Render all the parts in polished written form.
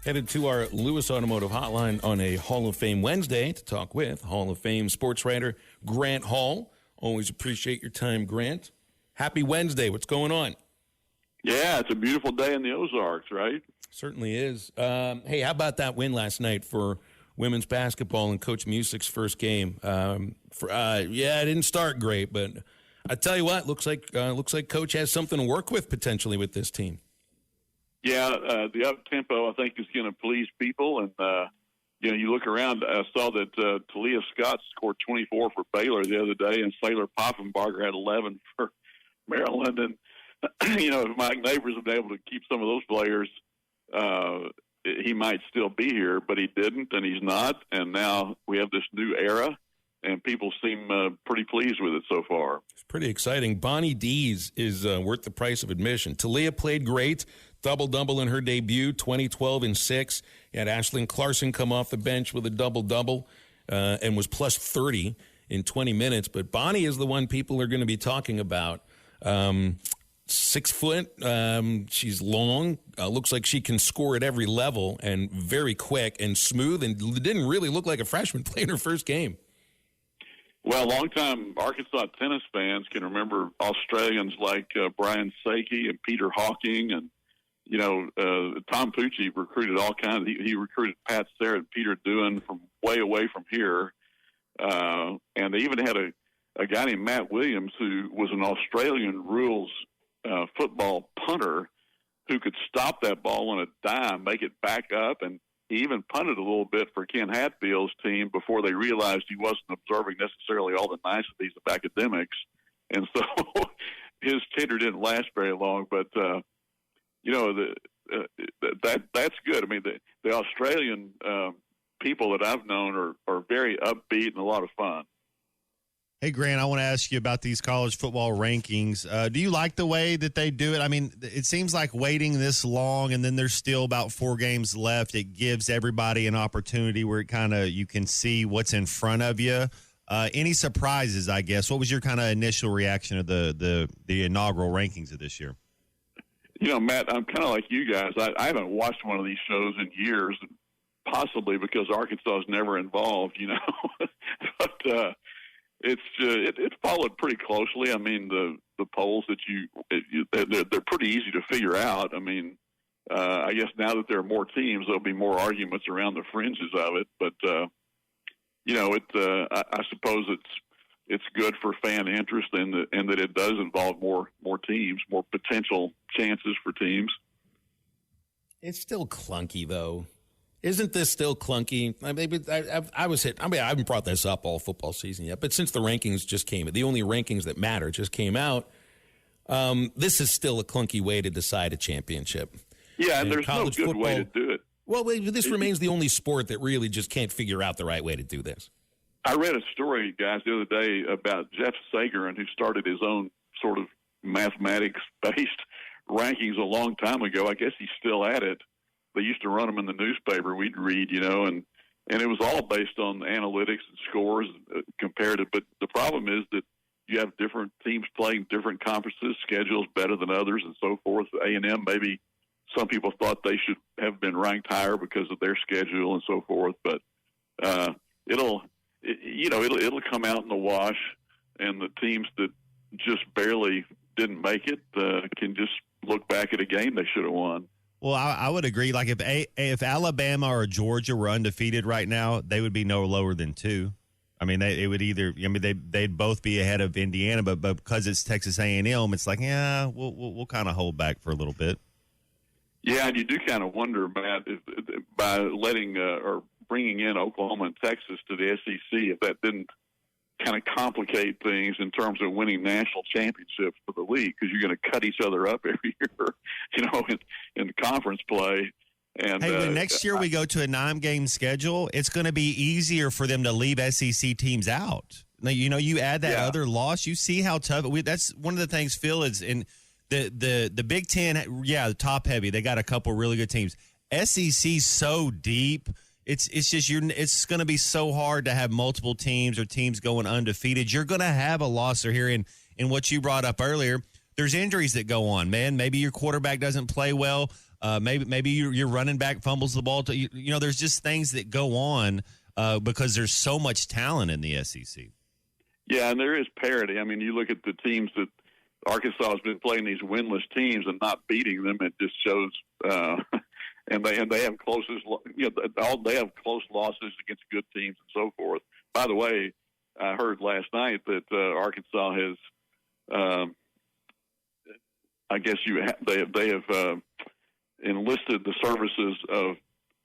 Headed to our Lewis Automotive Hotline on a Hall of Fame Wednesday to talk with Hall of Fame sports writer Grant Hall. Always appreciate your time, Grant. Happy Wednesday. What's going on? Yeah, it's a beautiful day in the Ozarks, right? Certainly is. Hey, how about that win last night for women's basketball and Coach Music's first game? It didn't start great, but I tell you what, looks like Coach has something to work with potentially with this team. Yeah, the up-tempo, I think, is going to please people. And, you look around, I saw that Talia Scott scored 24 for Baylor the other day, and Sailor Poffenbarger had 11 for Maryland. And, if Mike Neighbors had been able to keep some of those players, he might still be here, but he didn't, and he's not. And now we have this new era, and people seem pretty pleased with it so far. It's pretty exciting. Bonnie Dees is worth the price of admission. Talia played great, double-double in her debut, 20-12 and 6. You had Ashlyn Clarkson come off the bench with a double-double and was plus 30 in 20 minutes. But Bonnie is the one people are going to be talking about. 6 foot, she's long, looks like she can score at every level and very quick and smooth, and didn't really look like a freshman playing her first game. Well, longtime Arkansas tennis fans can remember Australians like Brian Sankey and Peter Hawking, and Tom Pucci recruited all kinds. He recruited Pat Serra and Peter Doohan from way away from here, and they even had a guy named Matt Williams who was an Australian rules football punter who could stop that ball on a dime, make it back up, and he even punted a little bit for Ken Hatfield's team before they realized he wasn't observing necessarily all the niceties of academics. And so his tenure didn't last very long, but, that's good. I mean, the Australian people that I've known are very upbeat and a lot of fun. Hey, Grant, I want to ask you about these college football rankings. Do you like the way that they do it? I mean, it seems like waiting this long and then there's still about 4 games left. It gives everybody an opportunity where you can see what's in front of you. Any surprises, I guess? What was your kind of initial reaction to the inaugural rankings of this year? Matt, I'm kind of like you guys. I haven't watched one of these shows in years, possibly because Arkansas is never involved, but It followed pretty closely. I mean, the polls that they're pretty easy to figure out. I mean, I guess now that there are more teams, there'll be more arguments around the fringes of it. But I suppose it's good for fan interest in that it does involve more teams, more potential chances for teams. It's still clunky, though. Isn't this still clunky? I haven't brought this up all football season yet, but since the rankings just came, the only rankings that matter just came out, this is still a clunky way to decide a championship. Yeah, and there's no good way to do it. Well, this remains the only sport that really just can't figure out the right way to do this. I read a story, guys, the other day about Jeff Sagarin, who started his own sort of mathematics-based rankings a long time ago. I guess he's still at it. They used to run them in the newspaper. We'd read, and it was all based on analytics and scores comparative. But the problem is that you have different teams playing different conferences, schedules better than others, and so forth. A&M, maybe some people thought they should have been ranked higher because of their schedule and so forth. But it'll come out in the wash, and the teams that just barely didn't make it can just look back at a game they should have won. Well, I would agree. Like if Alabama or Georgia were undefeated right now, they would be no lower than 2. I mean, they'd both be ahead of Indiana, but because it's Texas A&M, it's like, yeah, we'll kind of hold back for a little bit. Yeah, and you do kind of wonder, Matt, if by letting or bringing in Oklahoma and Texas to the SEC, if that didn't kind of complicate things in terms of winning national championships for the league, because you're going to cut each other up every year, in conference play. And when next year we go to a 9-game schedule, it's going to be easier for them to leave SEC teams out. Now, you add that other loss, you see how tough. That's one of the things, Phil, is in the Big Ten. Yeah, the top heavy. They got a couple really good teams. SEC's so deep. It's just it's going to be so hard to have multiple teams or teams going undefeated. You're going to have a losser here. In what you brought up earlier, there's injuries that go on, man. Maybe your quarterback doesn't play well. Maybe your running back fumbles the ball. There's just things that go on because there's so much talent in the SEC. Yeah, and there is parity. I mean, you look at the teams that Arkansas has been playing, these winless teams, and not beating them. It just shows. And they have they have close losses against good teams and so forth. By the way, I heard last night that Arkansas has, I guess they have enlisted the services of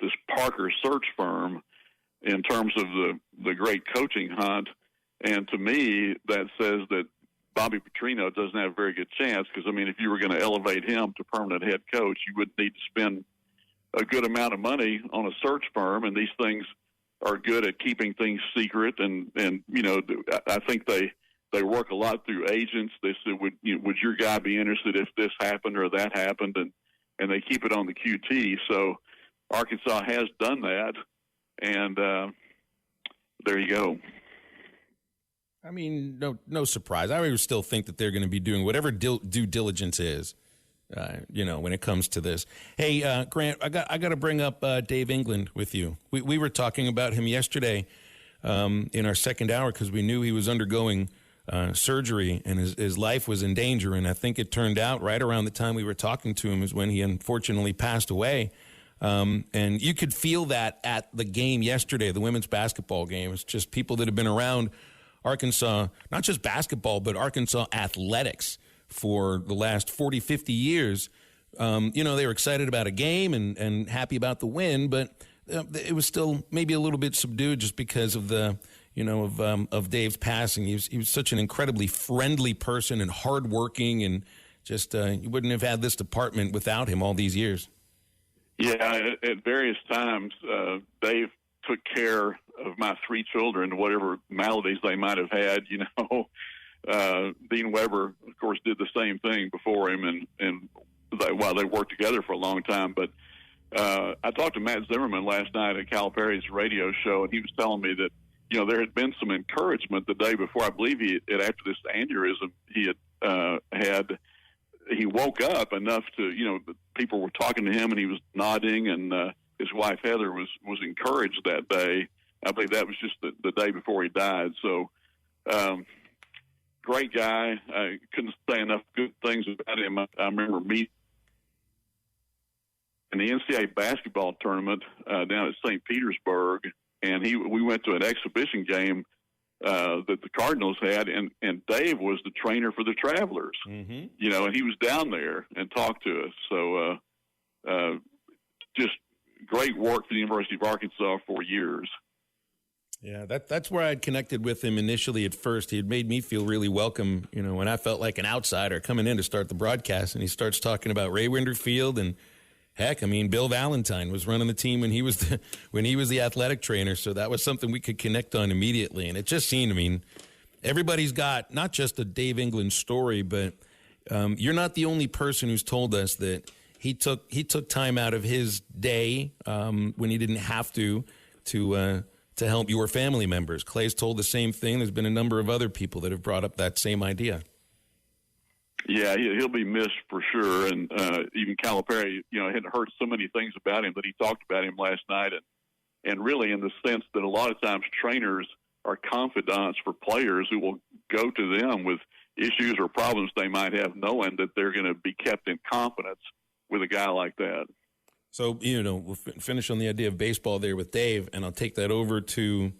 this Parker search firm in terms of the great coaching hunt. And to me, that says that Bobby Petrino doesn't have a very good chance because, I mean, if you were going to elevate him to permanent head coach, you would need to spend a good amount of money on a search firm, and these things are good at keeping things secret. And I think they work a lot through agents. They said, would your guy be interested if this happened or that happened? And they keep it on the QT. So Arkansas has done that, and there you go. I mean, no surprise. I would still think that they're going to be doing whatever due diligence is, when it comes to this. Hey, Grant, I got to bring up Dave England with you. We were talking about him yesterday in our second hour because we knew he was undergoing surgery and his life was in danger. And I think it turned out right around the time we were talking to him is when he unfortunately passed away. And you could feel that at the game yesterday, the women's basketball game. It's just people that have been around Arkansas, not just basketball, but Arkansas athletics for the last 40, 50 years. They were excited about a game and happy about the win, but it was still maybe a little bit subdued just because of of Dave's passing. He was such an incredibly friendly person and hardworking, and just you wouldn't have had this department without him all these years. Yeah, at various times, Dave took care of my three children, whatever maladies they might have had. Dean Weber, of course, did the same thing before him, and they worked together for a long time. But I talked to Matt Zimmerman last night at Calipari's radio show, and he was telling me that there had been some encouragement the day before. I believe after this aneurysm he woke up enough to people were talking to him, and he was nodding, and his wife Heather was encouraged that day. I believe that was just the day before he died. So. Great guy. I couldn't say enough good things about him. I remember meeting in the NCAA basketball tournament down at St. Petersburg, and we went to an exhibition game that the Cardinals had, and Dave was the trainer for the Travelers. Mm-hmm. And he was down there and talked to us. So just great work for the University of Arkansas for years. Yeah, that's where I'd connected with him initially at first. He had made me feel really welcome, when I felt like an outsider coming in to start the broadcast. And he starts talking about Ray Winderfield and, heck, Bill Valentine was running the team when he was the athletic trainer. So that was something we could connect on immediately. And it just seemed, everybody's got not just a Dave England story, but you're not the only person who's told us that he took time out of his day when he didn't have to help your family members. Clay's told the same thing. There's been a number of other people that have brought up that same idea. Yeah, he'll be missed for sure. And even Calipari, had heard so many things about him that he talked about him last night. And really in the sense that a lot of times trainers are confidants for players who will go to them with issues or problems they might have, knowing that they're going to be kept in confidence with a guy like that. So, we'll finish on the idea of baseball there with Dave, and I'll take that over to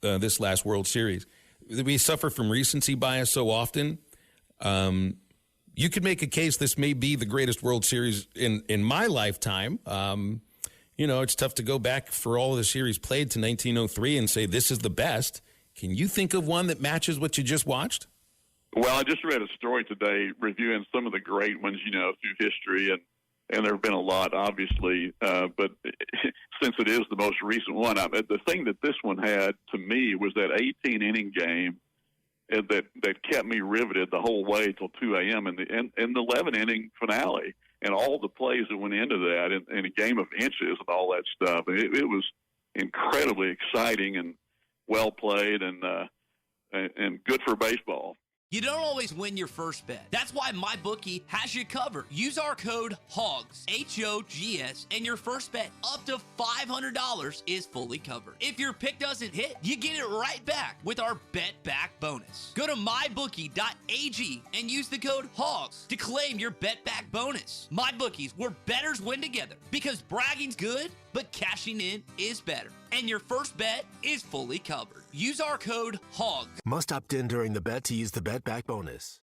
this last World Series. We suffer from recency bias so often. You could make a case this may be the greatest World Series in my lifetime. It's tough to go back for all of the series played to 1903 and say this is the best. Can you think of one that matches what you just watched? Well, I just read a story today reviewing some of the great ones, through history, and there have been a lot, obviously, but since it is the most recent one, the thing that this one had to me was that 18-inning game that kept me riveted the whole way till 2 a.m. and the 11-inning finale and all the plays that went into that in a game of inches and all that stuff. It was incredibly exciting and well played and good for baseball. You don't always win your first bet. That's why MyBookie has you covered. Use our code HOGS, H-O-G-S, and your first bet up to $500 is fully covered. If your pick doesn't hit, you get it right back with our Bet Back bonus. Go to MyBookie.ag and use the code HOGS to claim your Bet Back bonus. MyBookie's, where bettors win together, because bragging's good, but cashing in is better. And your first bet is fully covered. Use our code HOGS. Must opt in during the bet to use the Bet Back bonus.